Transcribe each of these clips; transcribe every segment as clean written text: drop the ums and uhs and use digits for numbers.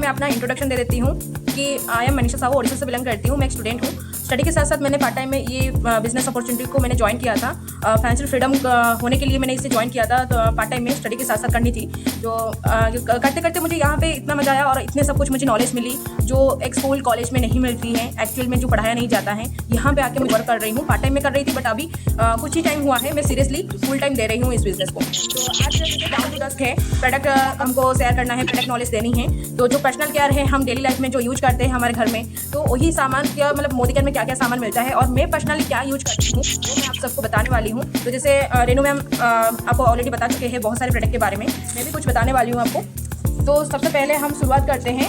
मैं अपना इंट्रोडक्शन दे देती हूँ कि आई एम मनीषा साहू, ओडिशा से बिलोंग करती हूँ। मैं एक स्टूडेंट हूँ। स्टडी के साथ साथ मैंने पार्ट टाइम में ये बिजनेस अपॉर्चुनिटी को मैंने ज्वाइन किया था। फाइनेंशियल फ्रीडम होने के लिए मैंने इसे ज्वाइन किया था। तो पार्ट टाइम में स्टडी के साथ साथ करनी थी। तो करते करते मुझे यहाँ पे इतना मजा आया और इतने सब कुछ मुझे नॉलेज मिली जो एक स्कूल कॉलेज में नहीं मिलती है, एक्चुअल में जो पढ़ाया नहीं जाता है। यहाँ पे आके मैं वर्क कर रही हूँ। पार्ट टाइम में कर रही थी, बट अभी कुछ ही टाइम हुआ है मैं सीरियसली फुल टाइम दे रही हूँ इस बिजनेस को। तो आज डाउन टू डस्ट है, प्रोडक्ट हमको शेयर करना है, प्रोडक्ट नॉलेज देनी है। तो जो पर्सनल केयर है, हम डेली लाइफ में जो यूज करते हैं हमारे घर में, तो वही सामान क्या मतलब मोदी केयर में क्या क्या सामान मिलता है और मैं पर्सनली क्या यूज करती हूँ वो मैं आप सबको बताने वाली हूँ। तो जैसे रेनू मैम आपको ऑलरेडी बता चुके हैं बहुत सारे प्रोडक्ट के बारे में, मैं भी कुछ बताने वाली हूँ आपको। तो सबसे पहले हम शुरुआत करते हैं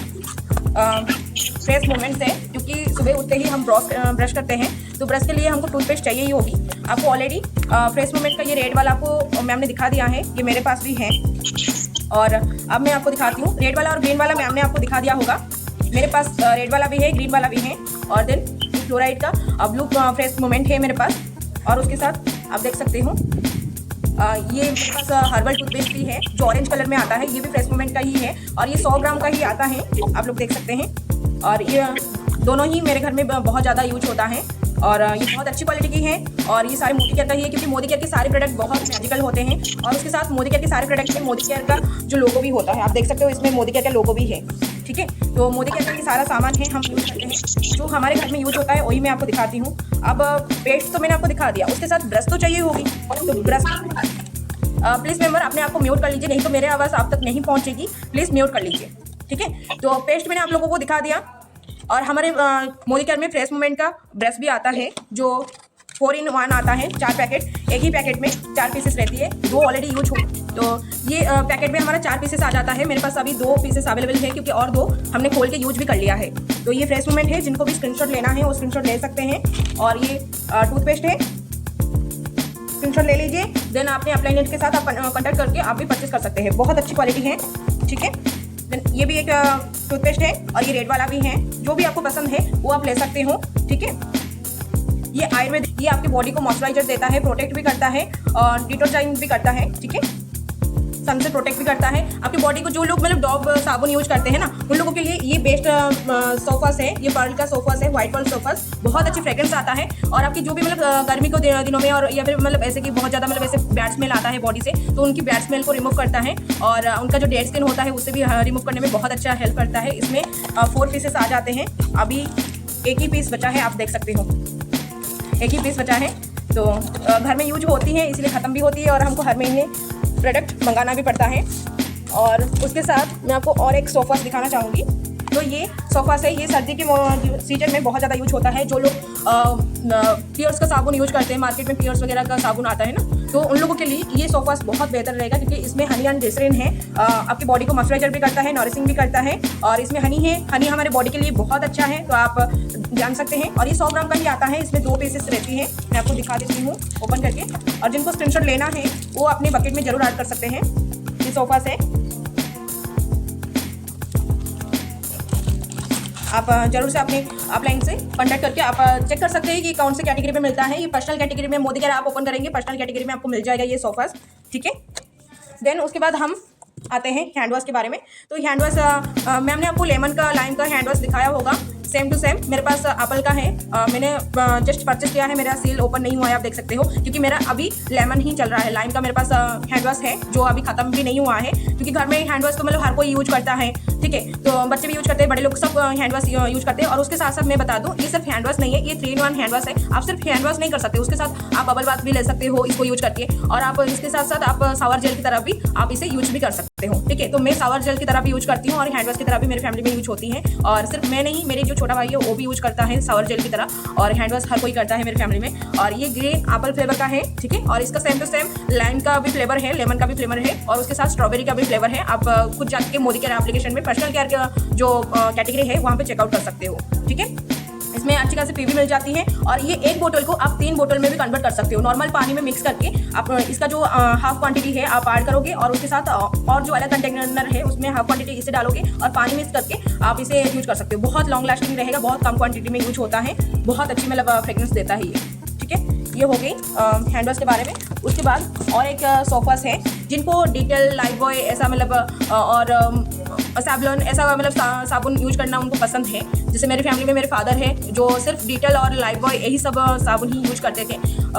फ्रेश मूवमेंट से, क्योंकि सुबह उठते ही हम ब्रश करते हैं, तो ब्रश के लिए हमको टूथपेस्ट चाहिए ही होगी। आपको ऑलरेडी फ्रेश मूवमेंट का ये रेड वाला आपको मैम ने दिखा दिया है, ये मेरे पास भी है। और अब मैं आपको दिखाती हूँ, रेड वाला और ग्रीन वाला मैम ने आपको दिखा दिया होगा। मेरे पास रेड वाला भी है, ग्रीन वाला भी है, और देन फ्लोराइड का ब्लू फ्रेश मूवमेंट है मेरे पास। और उसके साथ आप देख सकते हो ये मेरे पास हर्बल टूथपेस्ट भी है जो ऑरेंज कलर में आता है, ये भी फ्रेश मूवमेंट का ही है और ये 100 ग्राम का ही आता है, आप लोग देख सकते हैं। और ये दोनों ही मेरे घर में बहुत ज़्यादा यूज होता है और ये बहुत अच्छी क्वालिटी की है और ये सारे मोदी केयर का ही है, क्योंकि मोदी केयर के सारे प्रोडक्ट बहुत मैजिकल होते हैं। और उसके साथ मोदी केयर के सारे प्रोडक्ट में मोदी केयर का जो लोगो भी होता है, आप देख सकते हो इसमें मोदी केयर का लोगो भी है, ठीक है। तो मोदी केयर का ये सारा सामान है, हम यूज़ करते हैं। जो हमारे घर में यूज होता है वही मैं आपको दिखाती हूँ। अब पेस्ट तो मैंने आपको दिखा दिया, उसके साथ ब्रश तो चाहिए होगी। तो ब्रश प्लीज़ मेंबर अपने आप को म्यूट कर लीजिए, नहीं तो मेरे आवाज़ आप तक नहीं पहुँचेगी। प्लीज़ म्यूट कर लीजिए, ठीक है। तो पेस्ट मैंने आप लोगों को दिखा दिया। और हमारे मोदी केयर में फ्रेश मूवमेंट का ब्रश भी आता है जो 4 in 1 आता है, 4 पैकेट, एक ही पैकेट में 4 पीसेस रहती है, 2 ऑलरेडी यूज हो। तो ये पैकेट में हमारा 4 पीसेस आ जाता है। मेरे पास अभी 2 पीसेस अवेलेबल है, क्योंकि और 2 हमने खोल के यूज भी कर लिया है। तो ये फ्रेश मूवमेंट है, जिनको भी स्क्रीनशॉट लेना है वो स्क्रीनशॉट ले सकते हैं। और ये टूथपेस्ट है, स्क्रीनशॉट ले लीजिए। देन आपने अप्लाइनेट के साथ आप कॉन्टैक्ट करके आप भी परचेस कर सकते हैं, बहुत अच्छी क्वालिटी है, ठीक है। देन ये भी एक टूथपेस्ट है और ये रेड वाला भी है, जो भी आपको पसंद है वो आप ले सकते हो, ठीक है। ये आयुर्वेद, ये आपकी बॉडी को मॉइस्चराइजर देता है, प्रोटेक्ट भी करता है और डिटॉक्साइजिंग भी करता है, ठीक है। सन से प्रोटेक्ट भी करता है आपकी बॉडी को। जो लोग मतलब डॉब साबुन यूज करते हैं ना, उन लोगों के लिए ये बेस्ट सोफास है। ये पर्ल का सोफास है, व्हाइट पर्ल सोफास, बहुत अच्छी फ्रेग्रेंस आता है। और आपकी जो भी मतलब गर्मी को दिनों में और या फिर मतलब ऐसे कि बहुत ज़्यादा मतलब ऐसे बैड स्मेल आता है बॉडी से, तो उनकी बैड स्मेल को रिमूव करता है और उनका जो डेड स्किन होता है उससे भी रिमूव करने में बहुत अच्छा हेल्प करता है। इसमें 4 पीसेस आ जाते हैं, अभी एक ही पीस बचा है, आप देख सकते हो एक ही पीस बचा है। तो घर में यूज होती है, इसलिए ख़त्म भी होती है और हमको हर महीने प्रोडक्ट मंगाना भी पड़ता है। और उसके साथ मैं आपको और एक सोफा दिखाना चाहूँगी। तो ये सोफा है, ये सर्दी के सीजन में बहुत ज़्यादा यूज होता है। जो लोग पियर्स का साबुन यूज करते हैं, मार्केट में पियर्स वगैरह का साबुन आता है ना, तो उन लोगों के लिए ये सोफा बहुत बेहतर रहेगा, क्योंकि इसमें हनी एंड ग्लिसरीन है। आपकी बॉडी को मॉइस्चराइजर भी करता है, नॉरिशिंग भी करता है और इसमें हनी है। हनी हमारे बॉडी के लिए बहुत अच्छा है, तो आप जान सकते हैं। और ये 100 ग्राम का ही आता है, इसमें 2 पीसेस रहती है। मैं आपको दिखा देती हूँ ओपन करके। और जिनको स्क्रीनशॉट लेना है वो अपने बकेट में जरूर ऐड कर सकते हैं। ये सोफा से आप जरूर से अपने ऑफलाइन से कॉन्टैक्ट करके आप चेक कर सकते हैं कि कौन से कैटेगरी में मिलता है। ये पर्सनल कैटेगरी में मोदी केयर आप ओपन करेंगे, पर्सनल कैटेगरी में आपको मिल जाएगा ये सोफास, ठीक है। देन उसके बाद हम आते हैं हैंड वॉश के बारे में। तो हैंड वॉश मैम ने आपको लेमन का, लाइम का हैंड वॉश दिखाया होगा, सेम टू सेम मेरे पास एप्पल का है। मैंने जस्ट परचेस किया है, मेरा सील ओपन नहीं हुआ है, आप देख सकते हो, क्योंकि मेरा अभी लेमन ही चल रहा है। लाइम का मेरे पास हैंड वॉश है जो अभी खत्म भी नहीं हुआ है, क्योंकि घर में हैंड वॉश तो मतलब हर कोई यूज करता है, ठीक है। तो बच्चे भी यूज करते हैं, बड़े लोग सब हैंड वॉश यूज करते हैं। और उसके साथ साथ मैं बता दूं, ये सिर्फ हैंड वॉश नहीं है, ये 3 in 1 हैंड वॉश है। आप सिर्फ हैंड वॉश नहीं कर सकते, उसके साथ आप बबल बाथ भी ले सकते हो इसको यूज करके। और आप इसके साथ साथ आप शावर जेल की तरह भी आप इसे यूज भी कर सकते हो, ठीक है। तो मैं शावर जेल की तरह भी यूज करती हूँ और हैंड वॉश की तरह भी मेरी फैमिली में यूज होती है। और सिर्फ मैं नहीं, मेरे जो छोटा भाई है वो भी यूज करता है शावर जेल की तरह, और हैंड वॉश हर कोई करता है मेरी फैमिली में। और ये ग्रीन एप्पल फ्लेवर का है, ठीक है। और इसका सेम टू सेम लाइम का भी फ्लेवर है, लेमन का भी फ्लेवर है और उसके साथ स्ट्रॉबेरी का भी फ्लेवर है। आप खुद जाके मोदी केयर एप्लीकेशन में पर्सनल केयर का जो कैटेगरी है वहाँ पे चेकआउट कर सकते हो, ठीक है। इसमें अच्छी खासी पीवी मिल जाती है और ये एक बोतल को आप 3 बोतल में भी कन्वर्ट कर सकते हो। नॉर्मल पानी में मिक्स करके आप इसका जो हाफ क्वांटिटी है आप ऐड करोगे और उसके साथ और जो अलग कंटेनर है उसमें हाफ क्वांटिटी इसे डालोगे और पानी मिक्स करके आप इसे यूज कर सकते हो। बहुत लॉन्ग लास्टिंग रहेगा, बहुत कम क्वांटिटी में यूज होता है, बहुत अच्छी मतलब फ्रेग्रेंस देता है ये, ठीक है। ये हो गई हैंड वॉश के बारे में। उसके बाद और एक सोफास है जिनको डिटेल, लाइफ बॉय ऐसा मतलब और सैवलॉन ऐसा मतलब साबुन यूज करना उनको पसंद है। जैसे मेरी फैमिली में मेरे फादर है जो सिर्फ डिटेल और लाइफबॉय यही सब साबुन ही यूज करते थे।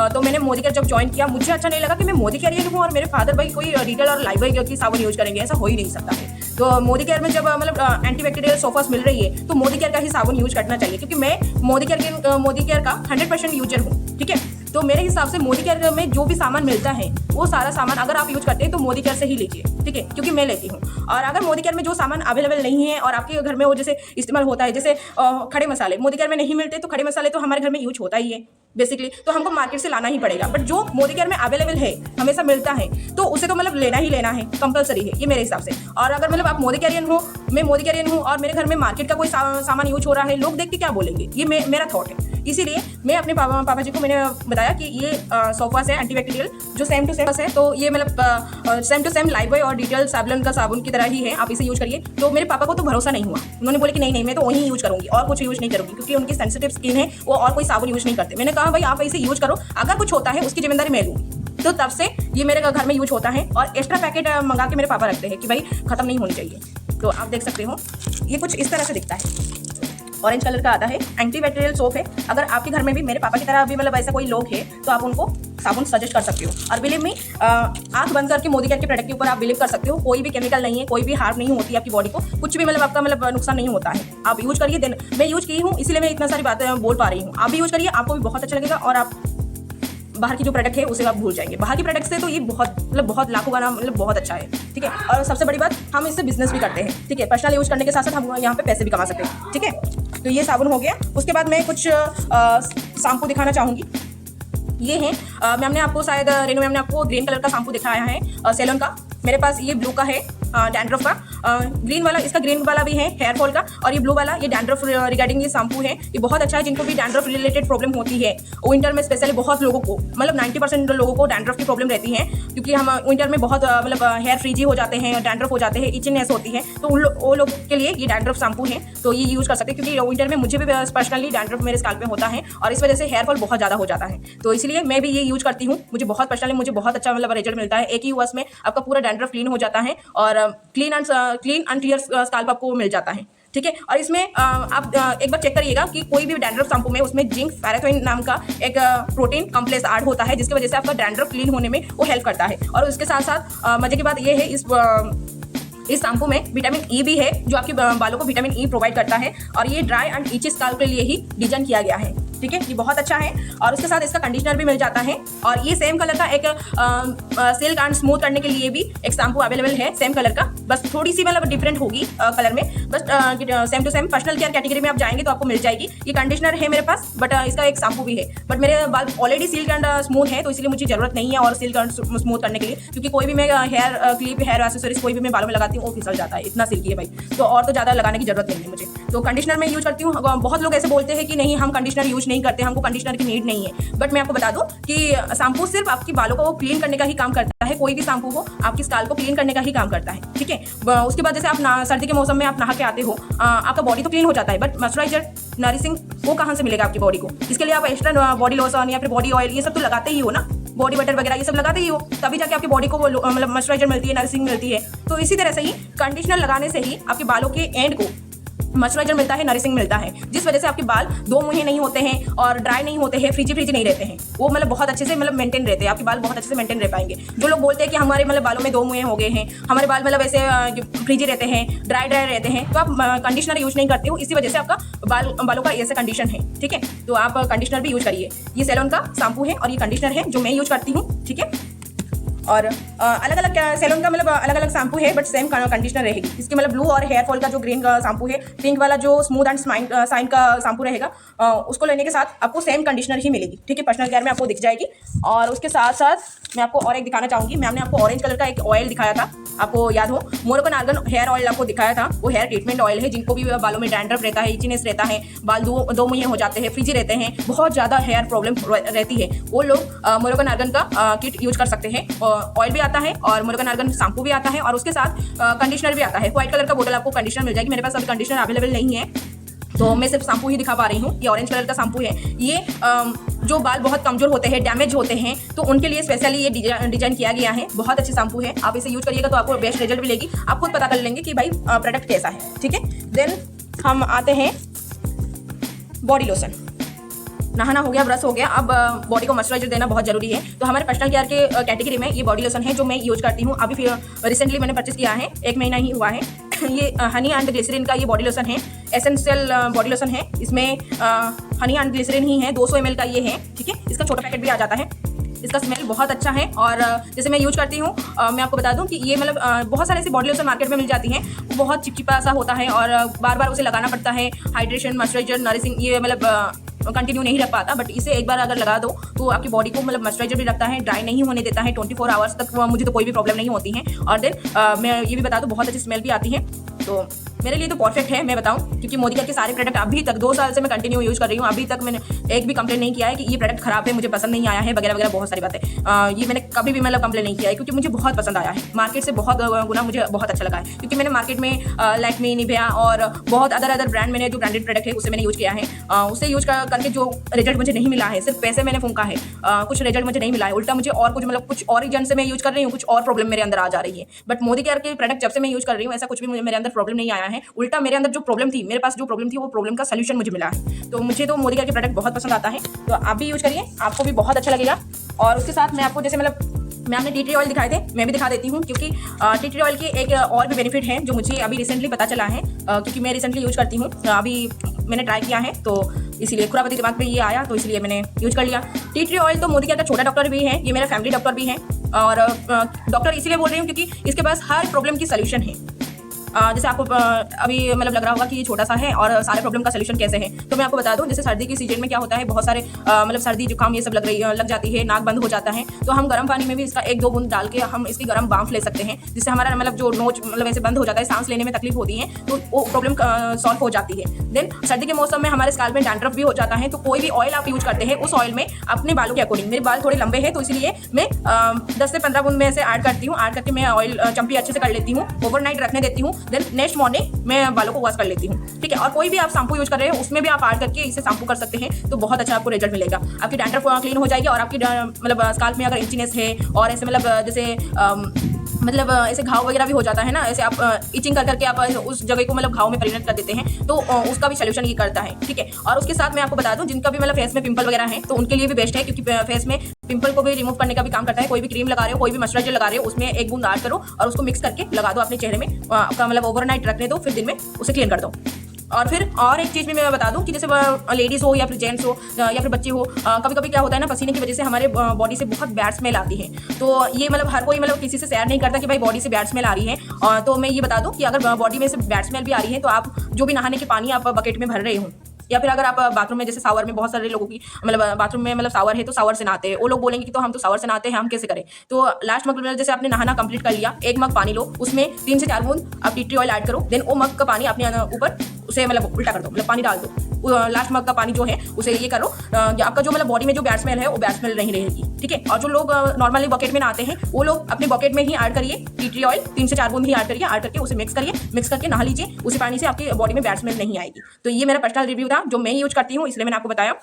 तो मैंने मोदी केयर जब ज्वाइन किया, मुझे अच्छा नहीं लगा कि मैं मोदी केयर हूँ और मेरे फादर भाई कोई डिटेल और लाइफबॉय की साबुन यूज करेंगे, ऐसा हो ही नहीं सकता है। तो मोदी केयर में जब मतलब एंटीबैक्टीरियल सोफास मिल रही है तो मोदी केयर का ही साबुन यूज करना चाहिए, क्योंकि मैं मोदी केयर का 100% यूजर हूँ। ठीक है, तो मेरे हिसाब से मोदी केयर में जो भी सामान मिलता है वो सारा सामान अगर आप यूज करते हैं तो मोदी केयर से ही लीजिए। ठीक है, क्योंकि मैं लेती हूँ। और अगर मोदी केयर में जो सामान अवेलेबल नहीं है और आपके घर में वो जैसे इस्तेमाल होता है, जैसे खड़े मसाले मोदी केयर में नहीं मिलते, तो खड़े मसाले तो हमारे घर में यूज होता ही है बेसिकली, तो हमको मार्केट से लाना ही पड़ेगा। बट जो मोदी केयर में अवेलेबल है, हमेशा मिलता है, तो उसे तो मतलब लेना ही लेना है, कंपलसरी है ये मेरे हिसाब से। और अगर मतलब आप मोदी केरियन हो, मैं मोदी केरियन हूँ और मेरे घर में मार्केट का कोई सामान यूज हो रहा है, लोग देख के क्या बोलेंगे, ये मेरा थॉट है। इसीलिए मैं अपने पापा जी को मैंने बताया कि ये सोफास है एंटीबैक्टीरियल जो सेम टू सेम है, तो ये मतलब सेम टू सेम लाइफबॉय और डिटेल सैवलॉन का साबुन की तरह ही है, आप इसे यूज करिए। तो मेरे पापा को तो भरोसा नहीं हुआ, उन्होंने बोले कि नहीं मैं तो वही यूज करूंगी और कुछ यूज नहीं करूंगी, क्योंकि उनकी सेंसिटिव स्किन है, वो और कोई साबुन यूज नहीं करते। मैंने कहा भाई आप इसे यूज करो, अगर कुछ होता है उसकी जिम्मेदारी मैं लूँगी। तो तब से ये मेरे घर में यूज होता है और एक्स्ट्रा पैकेट मंगा के मेरे पापा रखते हैं कि भाई खत्म नहीं होनी चाहिए। तो आप देख सकते हो ये कुछ इस तरह से दिखता है, ऑरेंज कलर का आता है, एंटीबैक्टीरियल सोप है। अगर आपके घर में भी मेरे पापा की तरह भी मतलब ऐसा कोई लोग है तो आप उनको साबुन सजेस्ट कर सकते हो। और बिलीव में आंख बंद करके मोदी केयर के प्रोडक्ट के ऊपर आप बिलीव कर सकते हो, कोई भी केमिकल नहीं है, कोई भी हार्म नहीं होती है आपकी बॉडी को, कुछ भी मतलब आपका मतलब नुकसान नहीं होता है। आप यूज करिए, देन मैं यूज की हूँ इसलिए मैं इतना सारी बातें बोल पा रही हूँ। आप भी यूज करिए, आपको भी बहुत अच्छा लगेगा और आप बाहर की जो प्रोडक्ट है उसे आप भूल जाएंगे। बाहर की प्रोडक्ट से तो ये बहुत लाखों गुना मतलब बहुत अच्छा है। ठीक है, और सबसे बड़ी बात हम इससे बिजनेस भी करते हैं। ठीक है, पर्सनल यूज करने के साथ साथ हम यहाँ पे पैसे भी कमा सकते हैं। ठीक है, तो ये साबुन हो गया। उसके बाद मैं कुछ शैम्पू दिखाना चाहूँगी। ये है मैम ने आपको शायद रेनू मैम ने आपको ग्रीन कलर का शैम्पू दिखाया है सेलोन का। मेरे पास ये ब्लू का है डैंड्रफ का, ग्रीन वाला, इसका ग्रीन वाला भी है हेयर फॉल का, और ये ब्लू वाला ये डैंड्रफ रिगार्डिंग ये शैम्पू है। ये बहुत अच्छा है जिनको भी डैंड्रफ रिलेटेड प्रॉब्लम होती है विंटर में, स्पेशली बहुत लोगों को मतलब 90% लोगों को डैंड्रफ की प्रॉब्लम रहती है, क्योंकि हम विंटर में बहुत मतलब हेयर फ्रीजी हो जाते हैं, डैंड्रफ हो जाते हैं, इचिनेस होती है, तो वो लोग के लिए ये डैंड्रफ शैम्पू है, तो ये यूज़ कर सकते हैं। क्योंकि विंटर में मुझे भी पर्सनली डैंड्रफ मेरे स्काल्प में होता है और इस वजह से हेयर फॉल बहुत ज़्यादा हो जाता है, तो इसलिए मैं भी ये यूज़ करती हूँ। मुझे बहुत पर्सनली मुझे बहुत अच्छा मतलब रिजल्ट मिलता है। एक ही यूज में आपका पूरा डैंड्रफ क्लीन हो जाता है और क्लीन एंड क्लियर स्काल्प आपको मिल जाता है। ठीक है, और इसमें आप एक बार चेक करिएगा कि कोई भी डैंड्रफ शैम्पू में उसमें जिंक पैराथोइन नाम का एक प्रोटीन कॉम्प्लेक्स ऐड होता है, जिसकी वजह से आपका डैंड्रफ क्लीन होने में वो हेल्प करता है। और उसके साथ साथ मजे की बात ये है इस शैम्पू में विटामिन ई भी है, जो आपके बालों को विटामिन ई प्रोवाइड करता है, और ये ड्राई एंड इची स्काल्प के लिए ही डिजाइन किया गया है। ठीक है, ये बहुत अच्छा है। और उसके साथ इसका कंडीशनर भी मिल जाता है, और ये सेम कलर का एक सिल्क एंड स्मूथ करने के लिए भी एक शैम्पू अवेलेबल है सेम कलर का, बस थोड़ी सी मतलब डिफरेंट होगी कलर में, बस same to same personal care category में आप जाएंगे तो आपको मिल जाएगी। ये कंडीशनर है मेरे पास, बट इसका एक शैम्पू भी है, बट मेरे बाल ऑलरेडी सिल्क एंड स्मूथ है, तो इसलिए मुझे जरूरत नहीं है और सिल्क एंड स्मूथ करने के लिए, क्योंकि कोई भी मैं हेयर क्लिप, हेयर एक्सेसरीज कोई भी मैं बालों में लगाती हूँ वो फिसल जाता है, इतना सिल्की है भाई, तो और तो ज़्यादा लगाने की जरूरत नहीं है मुझे। तो कंडीशनर मैं यूज करती हूँ। बहुत लोग ऐसे बोलते हैं कि नहीं हम कंडीशनर यूज नहीं करते, हमको कंडीशनर की नीड नहीं है, बट मैं आपको बता दूं कि शैम्पू सिर्फ आपकी बालों को क्लीन करने का ही काम करता है। कोई भी शैम्पू हो आपकी स्काल्प को क्लीन करने का ही काम करता है। ठीक है, उसके बाद जैसे आप सर्दी के मौसम में आप नहा के आते हो, आपका बॉडी तो क्लीन हो जाता है, बट मॉइस्चराइजर नरिशिंग वो कहाँ से मिलेगा आपकी बॉडी को? इसके लिए आप एक्स्ट्रा बॉडी लोशन या फिर बॉडी ऑयल ये सब तो लगाते ही हो ना, बॉडी बटर वगैरह ये सब लगाते ही हो, तभी जाके आपकी बॉडी को मतलब मॉइस्चराइजर मिलती है, नरिशिंग मिलती है। तो इसी तरह से ही कंडीशनर लगाने से ही आपके बालों के एंड को मॉइस्चराइजर मिलता है, नरिशिंग मिलता है, जिस वजह से आपके बाल दो मुहे नहीं होते हैं और ड्राई नहीं होते हैं, फ्रीजी नहीं रहते हैं, वो मतलब बहुत अच्छे से मतलब मेंटेन रहते हैं, आपके बाल बहुत अच्छे से मेंटेन रह पाएंगे। जो लोग बोलते हैं कि हमारे मतलब बालों में दो मुहे हो गए हैं, हमारे बाल मतलब ऐसे फ्रीजी रहते हैं, ड्राई रहते हैं, तो आप कंडीशनर यूज नहीं करते हो, इसी वजह से आपका बालों का ऐसे कंडीशन है। ठीक है, तो आप कंडीशनर भी यूज करिए। ये सेलोन का शैम्पू है और ये कंडीशनर है जो मैं यूज करती हूँ। ठीक है, और अलग अलग सेलोन का मतलब अलग अलग शैम्पू है, बट सेम कंडीशनर रहेगी। इसके मतलब ब्लू और हेयर फॉल का जो ग्रीन का शैम्पू है, पिंक वाला जो स्मूथ एंड शाइन का शैम्पू रहेगा, उसको लेने के साथ आपको सेम कंडीशनर ही मिलेगी। ठीक है, पर्सनल केयर में आपको दिख जाएगी। और उसके साथ साथ मैं आपको और एक दिखाना चाहूँगी। मैम ने आपको ऑरेंज कलर का एक ऑयल दिखाया था, आपको याद हो, मोरोकन आर्गन हेयर ऑयल आपको दिखाया था। वो हेयर ट्रीटमेंट ऑयल है, जिनको भी बालों में डैंड्रफ रहता है, इचीनेस रहता है, बाल दो मुहे हो जाते हैं, फ्रीजी रहते हैं, बहुत ज़्यादा हेयर प्रॉब्लम रहती है, वो लोग मोरोकन आर्गन का किट यूज कर सकते हैं। ऑयल भी आता है और मोरोकन आर्गन शैम्पू भी आता है, और उसके साथ कंडीशनर भी आता है। व्हाइट कलर का बोतल आपको कंडीशनर मिल जाएगी। मेरे पास अभी कंडीशनर अवेलेबल नहीं है, तो मैं सिर्फ शैम्पू ही दिखा पा रही हूँ। ये ऑरेंज कलर का शैम्पू है। ये जो बाल बहुत कमजोर होते हैं, डैमेज होते हैं, तो उनके लिए स्पेशली ये डिजाइन किया गया है। बहुत अच्छी शैम्पू है, आप इसे यूज करिएगा तो आपको बेस्ट रिजल्ट मिलेगी। आप खुद पता कर लेंगे कि भाई प्रोडक्ट कैसा है। ठीक है, देन हम आते हैं बॉडी लोशन। नहाना हो गया, ब्रश हो गया, अब बॉडी को मॉइस्चराइजर देना बहुत जरूरी है। तो हमारे पर्सनल केयर के कैटेगरी में ये बॉडी लोशन है जो मैं यूज करती हूँ। अभी फिर रिसेंटली मैंने परचेस किया है, 1 महीना ही हुआ है। ये हनी एंड ग्लिसरीन का ये बॉडी लोशन है, एसेंशियल बॉडी लोशन है। इसमें हनी एंड ग्लिसरीन ही है, 200 ml का ये है। ठीक है, इसका छोटा पैकेट भी आ जाता है। इसका स्मेल बहुत अच्छा है और जैसे मैं यूज करती हूँ, मैं आपको बता दूं कि ये मतलब बहुत सारे ऐसी बॉडी लोशन मार्केट में मिल जाती हैं, वो बहुत चिपचिपा सा होता है और बार बार उसे लगाना पड़ता है। हाइड्रेशन, मॉइस्चराइजर, नरिशिंग ये मतलब कंटिन्यू नहीं रख पाता। बट इसे एक बार अगर लगा दो तो आपकी बॉडी को मतलब मॉइस्चराइजर भी रखता है, ड्राई नहीं होने देता है 24 आवर्स तक। मुझे तो कोई भी प्रॉब्लम नहीं होती है। और देन मैं ये भी बता दूं, बहुत अच्छी स्मेल भी आती है। तो मेरे लिए तो परफेक्ट है, मैं बताऊं, क्योंकि मोदी केयर के सारे प्रोडक्ट अभी तक 2 साल से मैं कंटिन्यू यूज कर रही हूँ। अभी तक मैंने एक भी कंप्लेन नहीं किया है कि ये प्रोडक्ट खराब है, मुझे पसंद नहीं आया है, वगैरह वगैरह बहुत सारी बातें। ये मैंने कभी भी मतलब कंप्लेन नहीं किया है, क्योंकि मुझे बहुत पसंद आया है। मार्केट से बहुत गुना मुझे बहुत अच्छा लगा है, क्योंकि मैंने मार्केट में लैक्मे, निविया और बहुत अदर ब्रांड मैंने जो ब्रांडेड प्रोडक्ट है उसे मैंने यूज किया है। उसे यूज करके जो रिजल्ट मुझे नहीं मिला है, सिर्फ पैसे मैंने फूंका है, कुछ रिजल्ट मुझे नहीं मिला है। उल्टा मुझे और कुछ मतलब कुछ और रीजन से मैं यूज कर रही हूँ, कुछ और प्रॉब्लम मेरे अंदर आ जा रही है। बट मोदी केयर के प्रोडक्ट जब से मैं यूज कर रही हूँ, ऐसा कुछ भी मेरे अंदर प्रॉब्लम नहीं आया है। उल्टा मेरे अंदर जो प्रॉब्लम थी, मेरे पास जो प्रॉब्लम थी, वो प्रॉब्लम का सोल्यूशन मुझे मिला है। तो मुझे तो मोदी केयर के प्रोडक्ट बहुत पसंद आता है। तो आप भी यूज करिए, आपको भी बहुत अच्छा लगेगा। और उसके साथ मैं आपको जैसे मतलब मैं आपने टी ट्री ऑयल दिखाए थे, मैं भी दिखा देती हूँ, क्योंकि टी ट्री ऑयल के एक और भी बेनिफिट है जो मुझे अभी रिसेंटली पता चला है, क्योंकि मैं रिसेंटली यूज करती हूँ। अभी मैंने ट्राई किया है, तो इसीलिए खुरापति दिमाग में ये आया, तो इसलिए मैंने यूज कर लिया। टी ट्री ऑयल तो मोदी केयर का छोटा डॉक्टर भी है, ये मेरा फैमिली डॉक्टर भी है। और डॉक्टर इसीलिए बोल रही हूँ क्योंकि इसके पास हर प्रॉब्लम की सोल्यूशन है। जैसे आपको अभी मतलब लग रहा होगा कि ये छोटा सा है और सारे प्रॉब्लम का सोल्यूशन कैसे है, तो मैं आपको बता दूं, जैसे सर्दी की सीजन में क्या होता है, बहुत सारे मतलब सर्दी जुकाम ये सब लग जाती है, नाक बंद हो जाता है। तो हम गर्म पानी में भी इसका 1-2 बूंद डाल के हम इसकी गर्म बांफ ले सकते हैं, जिससे हमारा मतलब जो नोच मतलब ऐसे बंद हो जाता है, सांस लेने में तकलीफ होती है, तो वो प्रॉब्लम सॉल्व हो जाती है। देन सर्दी के मौसम में हमारे स्काल्प में डैंड्रफ भी हो जाता है, तो कोई भी ऑयल आप यूज करते हैं, उस ऑयल में अपने बालों के अकॉर्डिंग, मेरे बाल थोड़े लंबे हैं तो इसलिए मैं 10 से 15 बूंद में ऐसे ऐड करती हूँ। ऐड करके मैं ऑयल चंपी अच्छे से कर लेती हूँ, ओवरनाइट रखने देती हूँ। देन नेक्स्ट मॉर्निंग मैं बालों को वॉश कर लेती हूँ। ठीक है, और कोई भी आप शैम्पू यूज कर रहे हैं उसमें भी आप ऐड करके इसे शैम्पू कर सकते हैं, तो बहुत अच्छा आपको रिजल्ट मिलेगा। आपकी डैंड्रफ क्लीन हो जाएगी और आपकी मतलब स्काल्प में अगर इंचीनेस है और ऐसे मतलब जैसे मतलब ऐसे घाव वगैरह भी हो जाता है ना, ऐसे आप इचिंग करके आप उस जगह को मतलब घाव में परिणत कर देते हैं, तो उसका भी सोल्यूशन ये करता है। ठीक है, और उसके साथ मैं आपको बता दूं, जिनका भी मतलब फेस में पिंपल वगैरह है तो उनके लिए भी बेस्ट है, क्योंकि फेस में पिंपल को भी रिमूव करने का भी काम करता है। कोई भी क्रीम लगा रहे हो, कोई भी मॉइस्चराइजर लगा रहे हो, उसमें 1 बूंद ऐड करो और उसको मिक्स करके लगा दो अपने चेहरे में। आपका मतलब ओवरनाइट रखने दो, फिर दिन में उसे क्लीन कर दो। और फिर और एक चीज़ भी मैं बता दूं कि जैसे लेडीज़ हो या फिर जेंट्स हो या फिर बच्चे हो, कभी कभी क्या होता है ना, पसीने की वजह से हमारे बॉडी से बहुत बैड स्मेल आती है। तो ये मतलब हर कोई मतलब किसी से शेयर नहीं करता कि भाई बॉडी से बैड स्मेल आ रही है। तो मैं ये बता दूं कि अगर बॉडी में से बैड स्मेल भी आ रही है, तो आप जो भी नहाने के पानी आप बकेट में भर रहे हो, या फिर अगर आप बाथरूम में जैसे शावर में, बहुत सारे लोगों की मतलब बाथरूम में मतलब शावर है तो शावर से नहाते हैं, वो लोग बोलेंगे कि तो हम तो शावर से नहाते हैं, हम कैसे करें। तो लास्ट मग में जैसे आपने नहाना कंप्लीट कर लिया, 1 मग पानी लो, उसमें 3 से 4 बूंद आप टी ट्री ऑयल ऐड करो। देन वो मग का पानी अपने ऊपर उसे मतलब उल्टा कर दो, मतलब पानी डाल दो। लास्ट मग का पानी जो है उसे ये करो, आपका जो मतलब बॉडी में जो बैड स्मेल है वो बैड स्मेल नहीं रहेगी। ठीक है, और जो लोग नॉर्मली बकेट में नहाते हैं, वो लोग अपने बकेट में ही ऐड करिए टी ट्री ऑयल, 3 से 4 बूंद ही ऐड करिए, ऐड करके उसे मिक्स करिए, मिक्स करके नहा लीजिए। उसी पानी से आपकी बॉडी में बैड स्मेल नहीं आएगी। तो ये मेरा पर्सनल रिव्यू था जो मैं यूज करती हूँ, इसलिए मैंने आपको बताया।